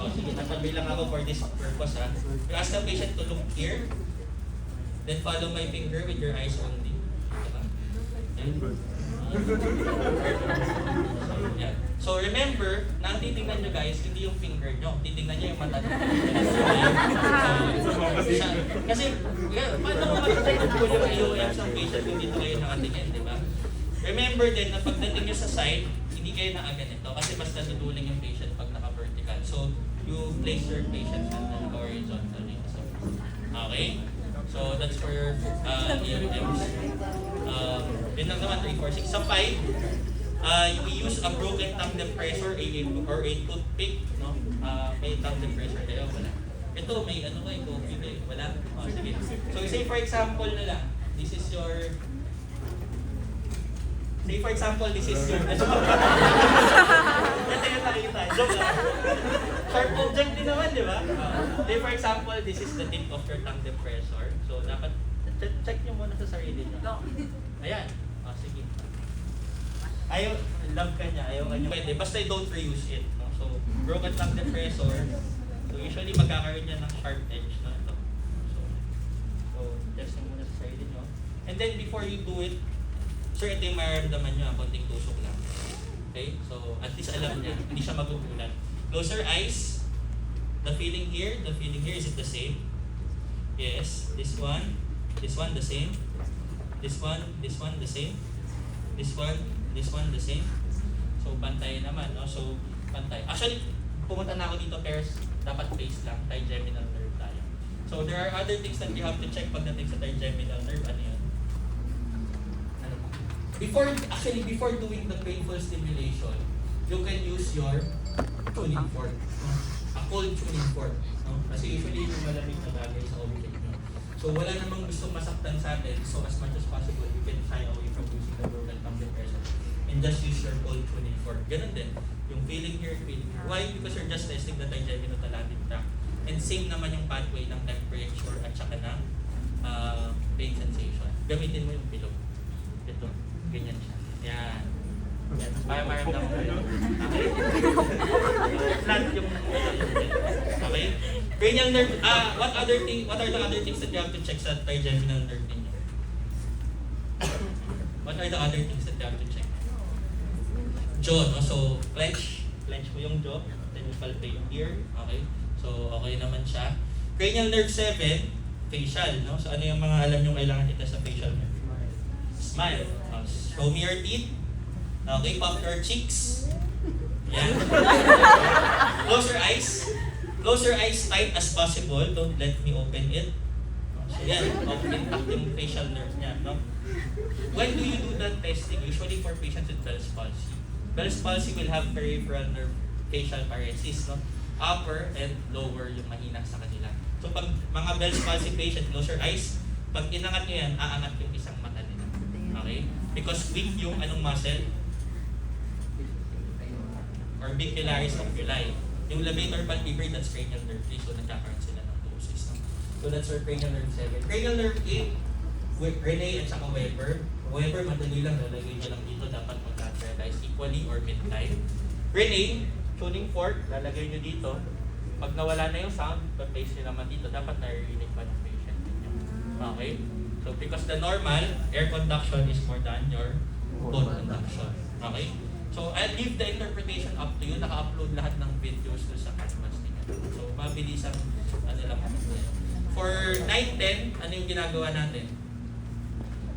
Oh, sige, natabi lang ako for this purpose ha. You ask the patient to look here, then follow my finger with your eyes only. Diba? Yan. So remember, na ang titingnan nyo guys, hindi yung finger nyo, titingnan nyo yung mata nyo. Kasi, paano mo matatakot po yung IOMs ng patient kung dito kayo nakatingin, di ba? Remember din na pagdating nyo sa side, hindi kayo nakaganito kasi mas naduduling yung patient pag naka-vertical. So, you place your patient hand horizontally. So, okay? So, that's for your IOMs. Yun lang naman, 3, 4, 6. Sa 5, we use a broken tongue depressor or a toothpick, no? May tongue depressor kayo, wala. Ito, may ano kayo, coffee kayo, wala. Oh, sige. So, say for example na lang, this is your... Say for example, this is your... Ano ba? Kasi yung nakita, joke lang. Sharp object din naman, di ba? Say for example, this is the tip of your tongue depressor. So, dapat check nyo muna sa sarili nyo. Ayan. Oh, sige. Ayaw, love ka niya, ayaw ka niya. Pwede, basta don't reuse it. No? So, broken tongue depressor. So, usually magkakaroon niya ng sharp edge. No? Ito. So test nyo muna sa sarili nyo. And then, before you do it, sir, ito yung mararamdaman nyo, konting tusok lang. Okay? So, at least alam niya, hindi siya magugulat. Close your eyes. The feeling here, is it the same? Yes. This one, the same. This one, the same. This one, the same. So, pantay naman, no? So, pantay. Actually, pumunta na ako dito, pairs, dapat face lang, trigeminal nerve tayo. So, there are other things that we have to check pagdating sa trigeminal nerve. Ano yun? Ano ba? Before doing the painful stimulation, you can use your tuning fork. No? A cold tuning fork. No? Kasi usually yung malamig na bagay sa object nyo. So, wala namang gustong masaktan sa atin. So, as much as possible, you can shy away from using the broken tongue depressor. And just use your cold tuning fork. Ganun din. Yung feeling here, feeling here. Why? Because you're just testing the trigeminothalamic tract. And same naman yung pathway ng temperature at saka ng pain sensation. Gamitin mo yung pillow. Ito. Ganyan siya. Yan. Yan. Para maramdaman mo yun. Okay? Flat yung... Okay? Cranial nerve. What are the other things that you have to check sa trigeminal nerve ninyo? What are the other things that you have to check? Jaw, no? So, clench mo yung jaw, then you palpate yung ear, okay? So, okay naman siya. Cranial nerve 7, facial, no? So, ano yung mga alam nyo kailangan itest sa facial nerve? Smile. Show me your teeth. Okay, pop your cheeks. Yan. Close your eyes. Close your eyes tight as possible. Don't let me open it. So, yan. Intact yung facial nerve niya, no? When do you do that testing? Usually for patients with Bell's palsy. Bell's palsy will have peripheral nerve facial paresis, no? Upper and lower yung mahina sa kanila. So pag mga Bell's palsy patient, close your eyes, pag inangat nyo yan, aangat yung isang mata nila. Okay? Because weak yung anong muscle? Orbicularis oculi. Yung levator palpebrae, that's cranial nerve 3, so nagkakaroon sila ng ptosis. No? So that's our cranial nerve 7. Cranial nerve 8, with Rene at saka Weber. Weber, madali lang, lalagay nyo lang dito, dapat mag-lateralize equally or mid-time. Rene, tuning fork, lalagay nyo dito. Pag nawala na yung sound, pa-place nyo naman dito, dapat naririnig pa ng patient. Okay? So, because the normal, air conduction is more than your bone conduction. Okay? So, I'll leave the interpretation up to you. Naka-upload lahat ng videos doon sa canvas ninyo. So, mabilis ang lang. For 9-10, ano yung ginagawa natin?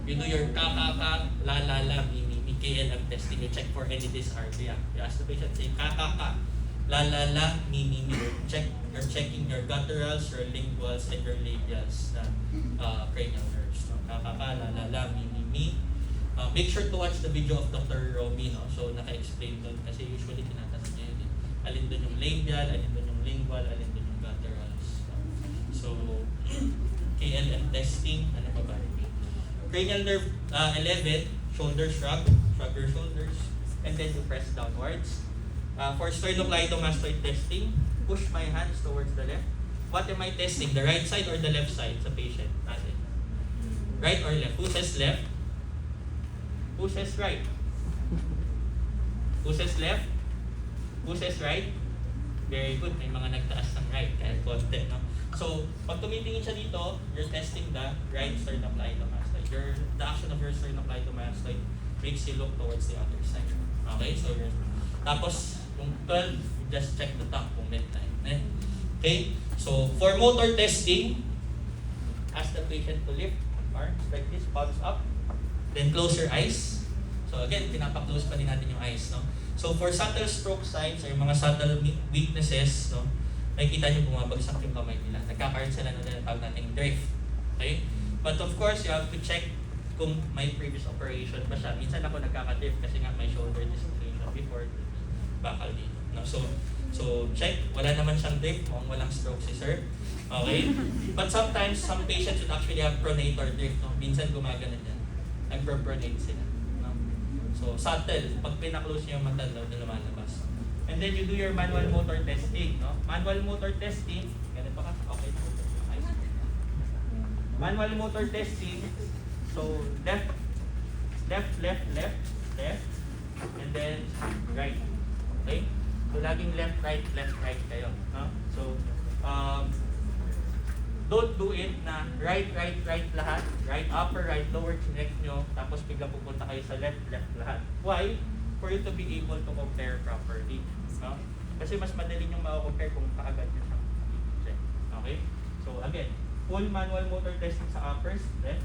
You do your kakaka, la, mi, KLM testing. You check for any dysarthria. You ask the patient, say kakaka, la, mi. You're checking your gutturals, your linguals, and your labials na cranial nerves. No? Kakaka, la, mi. Make sure to watch the video of Dr. Romy. No? So, naka-explain doon. Kasi usually tinatanong niya yun. Alin doon yung labial, alin doon yung lingual, alin doon yung gutturals. No? So, KLM testing, ano pa ba? Cranial nerve 11, shoulder shrug your shoulders, and then you press downwards. For sternocleidomastoid testing, push my hands towards the left. What am I testing? The right side or the left side sa patient natin? Right or left? Who says left? Who says right? Who says left? Who says right? Very good. May mga nagtaas ng right, kahit konti, no? So, pag tumitingin siya dito, you're testing the right sternocleidomastoid. The action of your sternocleidomastoid makes you look towards the other side. Okay? So, tapos, yung 12, you just check the top kung midline. Okay? So, for motor testing, ask the patient to lift arms like this, palms up, then close your eyes. So, again, pinapa-close pa din natin yung eyes, no? So, for subtle stroke signs or mga subtle weaknesses, no, makikita nyo bumabagsak yung kamay nila. Nagkakaroon sila ng tinatawag nating drift. Okay? But of course, you have to check kung may previous operation pa siya. Minsan ako nagkaka-drift kasi nga may shoulder dislocation before bakal dito. No? So check. Wala naman siyang drift. Mukhang walang stroke si sir. Okay? But sometimes, some patients would actually have pronator drift. No? Minsan gumagana yan. Nagpro-pronate sila. No? So subtle. Pag pinaklose niyo yung mata, no, lumalabas. And then you do your manual motor testing, no? Manual motor testing, ganito ka? Okay. Manual motor testing, so left, and then right. Okay? So laging left, right kayo, no? So, don't do it na right lahat, right upper, right lower, chinek nyo, tapos bigla pupunta kayo sa left lahat. Why? For you to be able to compare properly. No? Kasi mas madali yung ma-compare kung kaagad nyo siyang check. Okay? So again, full manual motor testing sa uppers, left.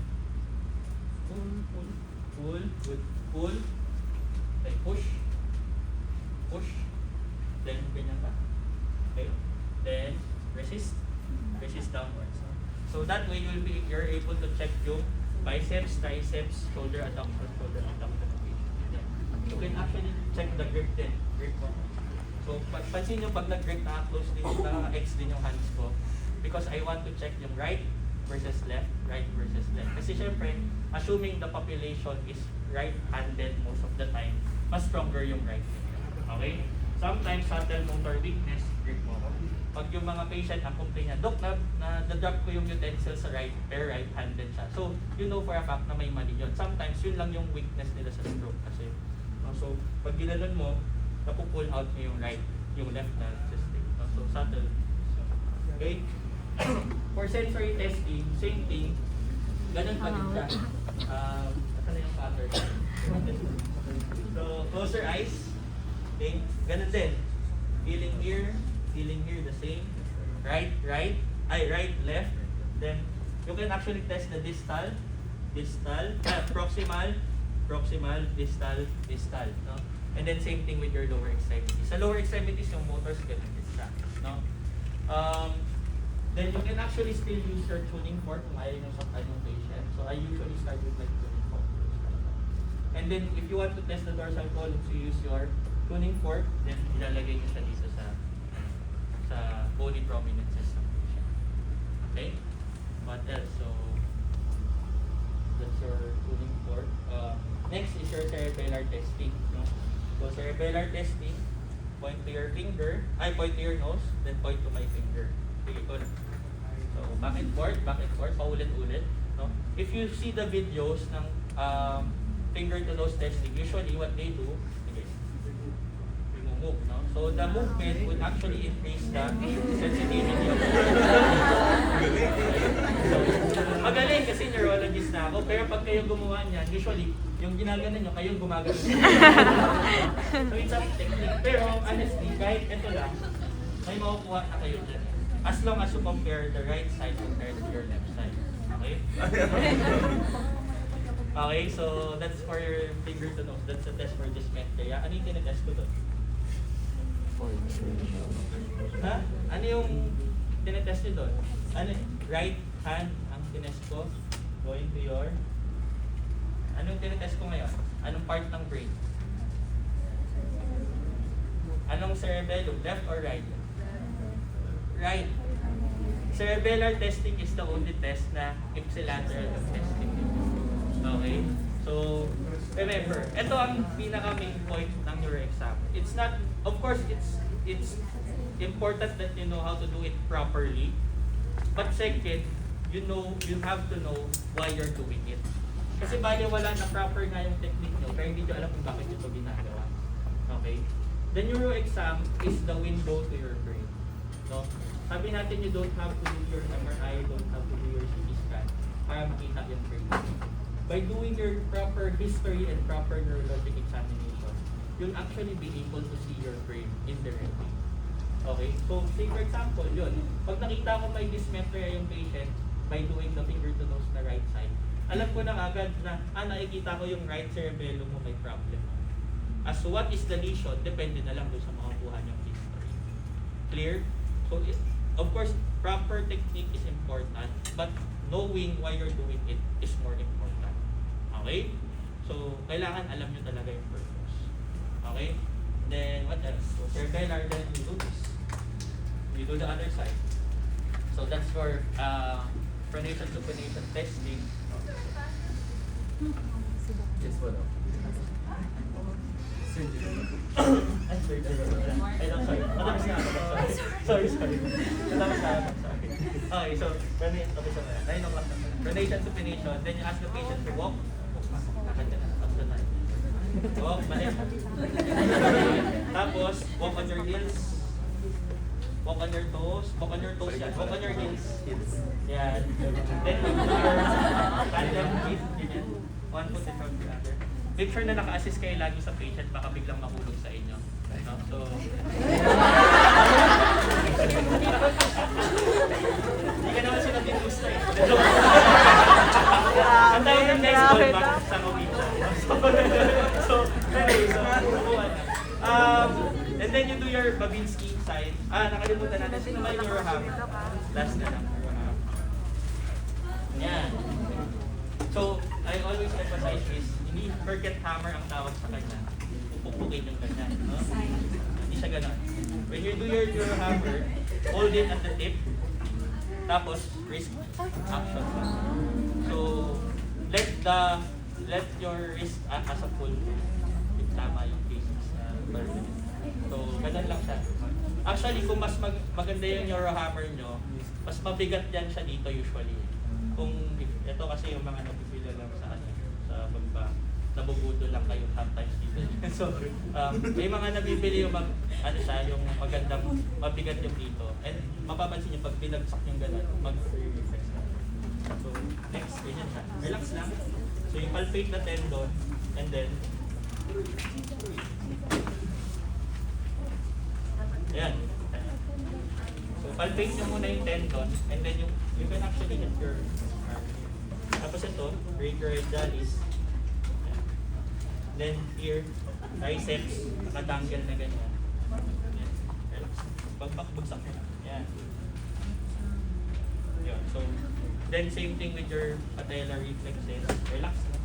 Pull, good. Pull. Then push. Then ganyan ka. Okay? Then resist downwards. No? So that way you're able to check yung biceps, triceps, shoulder adduction. You can actually check the grip din. Grip mo. So, pansin nyo pag nag-grip, naka-close din, naka-X din yung hands ko. Because I want to check yung right versus left. Kasi syempre, assuming the population is right-handed most of the time, mas stronger yung right. Okay? Sometimes, subtle motor weakness, grip mo. Pag yung mga patient, ang complaint niya, Dok, na-drop ko yung utensil sa right, pero right-handed siya. So, you know for a fact na may mali yun. Sometimes, yun lang yung weakness nila sa stroke kasi. So, pag ginanon mo, napupull out mo yung right, yung left na system. So, subtle. Okay? For sensory testing, same thing. Ganun pa din siya. Asa na yung pattern? So, close your eyes. Okay? Ganun din. Feeling here, the same. Right, left. Then, you can actually test the distal, proximal, distal, no? And then same thing with your lower extremities. Sa lower extremities, yung motors get distract, no? Then you can actually still use your tuning fork kung ayaw nyo saktan yung patient. So I usually start with like tuning fork. And then if you want to test the dorsal column, you use your tuning fork, then ilalagay nyo siya dito sa bony prominences ng patient. Okay? What else? So that's your tuning fork. Next is your cerebellar testing. No? So cerebellar testing, point to your nose, then point to my finger. Sige ko na. So back and forth, paulit-ulit. No? If you see the videos ng finger to nose testing, usually what they do, move, no? So the movement would actually increase the sensitivity of the magaling kasi neurologist na ako, pero pag kayo gumawa niyan, usually, yung ginagano nyo, kayong gumagano. So it's a technique. Pero honestly, kahit ito lang, may makukuha na kayo dyan. As long as you compare the right side compared to your left side. Okay? Okay, so that's for your finger to nose. That's a test for dyspepsia. Ano yung tinetest ko doon? Ha? Ano yung tinetest nyo doon? Ano? Right hand ang tinest ko. Going to your... Anong tinetest ko ngayon? Anong part ng brain? Anong cerebellum? Left or right? Right. Cerebellar testing is the only test na ipsilateral of testing. Okay? So, remember, ito ang pinaka-main point ng neuro exam. It's not, of course, it's important that you know how to do it properly. But second, you have to know why you're doing it. Kasi bali wala na proper na yung technique nyo, pero hindi nyo alam kung bakit ito ginagawa. Okay? The neuro exam is the window to your brain. sabi natin you don't have to do your MRI, you don't have to do your CT scan para makita yung brain. By doing your proper history and proper neurologic examination, you'll actually be able to see your brain indirectly. Okay? So, say for example, yun, pag nakita ko may dysmetria yung patient by doing the finger to nose na right side, alam ko na agad na, nakikita ko yung right cerebellum mo may problem. As to what is the lesion, depende na lang doon sa mga kuha niyong history. Clear? So, of course, proper technique is important, but knowing why you're doing it is more important. Okay? So, kailangan alam nyo talaga yung purpose. Okay? Then, what else? So, cerebellar, then you do this. You do the other side. So, that's for pronation supination testing. Yes, po daw. Ay, sorry. Ay, no, sorry. Matapos na ako. Sorry. Matapos na ako. Sorry. Okay, so, pronation, 9 o'clock na. Pronation supination. Then you ask the patient to walk. Lakad ka na. Up to 9. Walk, balik. Tapos, walk on your heels. Walk on your toes. Walk on your toes yan. Walk on your heels. Yan. Then, do your tandem feet. Ganyan. One foot in front of the other. Make sure na naka-assist kayo lagi sa patient, baka biglang mahulog sa inyo. No? So, hindi ka naman sila dinusta eh. Ang tayo ng next call back sa Kawita. So, and then you do your Babinski side. Nakalimutan natin. Sino ba yung Eurohammer? Last na lang. Yan. So, I always emphasize this, hindi Burkett hammer ang tawag sa kanya. Pupukpukin yung ganyan. No? Hindi siya ganon. When you do your Eurohammer, hold it at the tip, tapos wrist action. So, let your wrist act as a full tama yung cases. So, ganun lang siya. Actually, kung mas maganda yung Eurohammer nyo, mas mabigat yan siya dito usually. Kung ito kasi yung mga napipila lang sa pagpa nabubudo lang kayo sometimes dito. So, may mga nabibili yung yung magandang mabigat yung dito. And mapapansin nyo pag binagsak yung gano'n, mag-reflex na. So, next, ganyan siya. Relax lang. So, yung palpate na tendon, and then, ayan. So, palpate nyo muna yung tendon, and then you can actually hit your arm. Tapos ito, brachioradialis. Then here, triceps, nakadangle na ganyan. Relax. Pagbagsak nyo. Yan. Yun. So, then same thing with your patellar reflexes. Relax lang.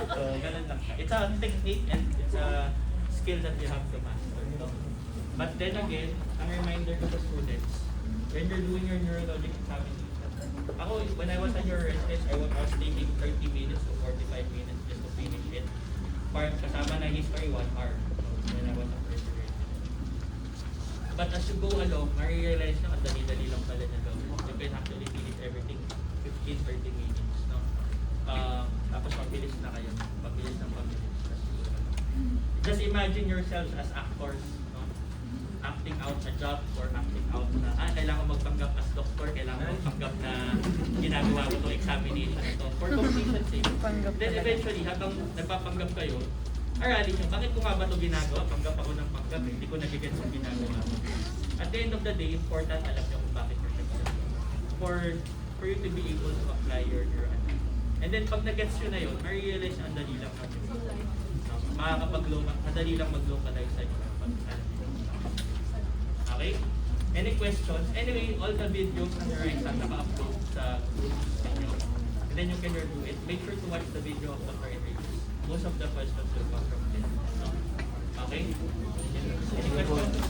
So, ganun lang siya. It's a technique and it's a skill that you have to master. No? But then again, ang reminder to the students, when you're doing your neurologic examination, ako, when I was on your residence, I was taking 30 minutes to 45 minutes just to finish it. Kasama na history, 1 hour. When I was on first residence. But as you go along, ma-realize nyo, ang dali-dali lang pala na gawin. You can actually finish everything 15-30 minutes. No? Tapos mabilis na kayo. Pabilis ng pabilis. Just imagine yourselves as actors. Acting out a job or acting out na kailangan magpanggap as doctor, kailangan magpanggap na ginagawa ko itong examination ito for completion sake. Then eventually, habang nagpapanggap kayo, aralin nyo, bakit ko nga ba ito ginagawa? Panggap ako ng panggap, hindi ko nagigets yung ginagawa ko. At the end of the day, important alam nyo kung bakit nyo siya ginagawa. For you to be able to apply your analysis. And then pag nag-gets nyo na yun, ma-realize na ang dali lang madali lang mag-localize sa inyo. Okay? Any questions? Anyway, all the videos on the right side naka-upload sa group sa inyo. And then you can review it. Make sure to watch the video of Dr. Enriquez. Most of the questions will come from this. Okay? Any questions?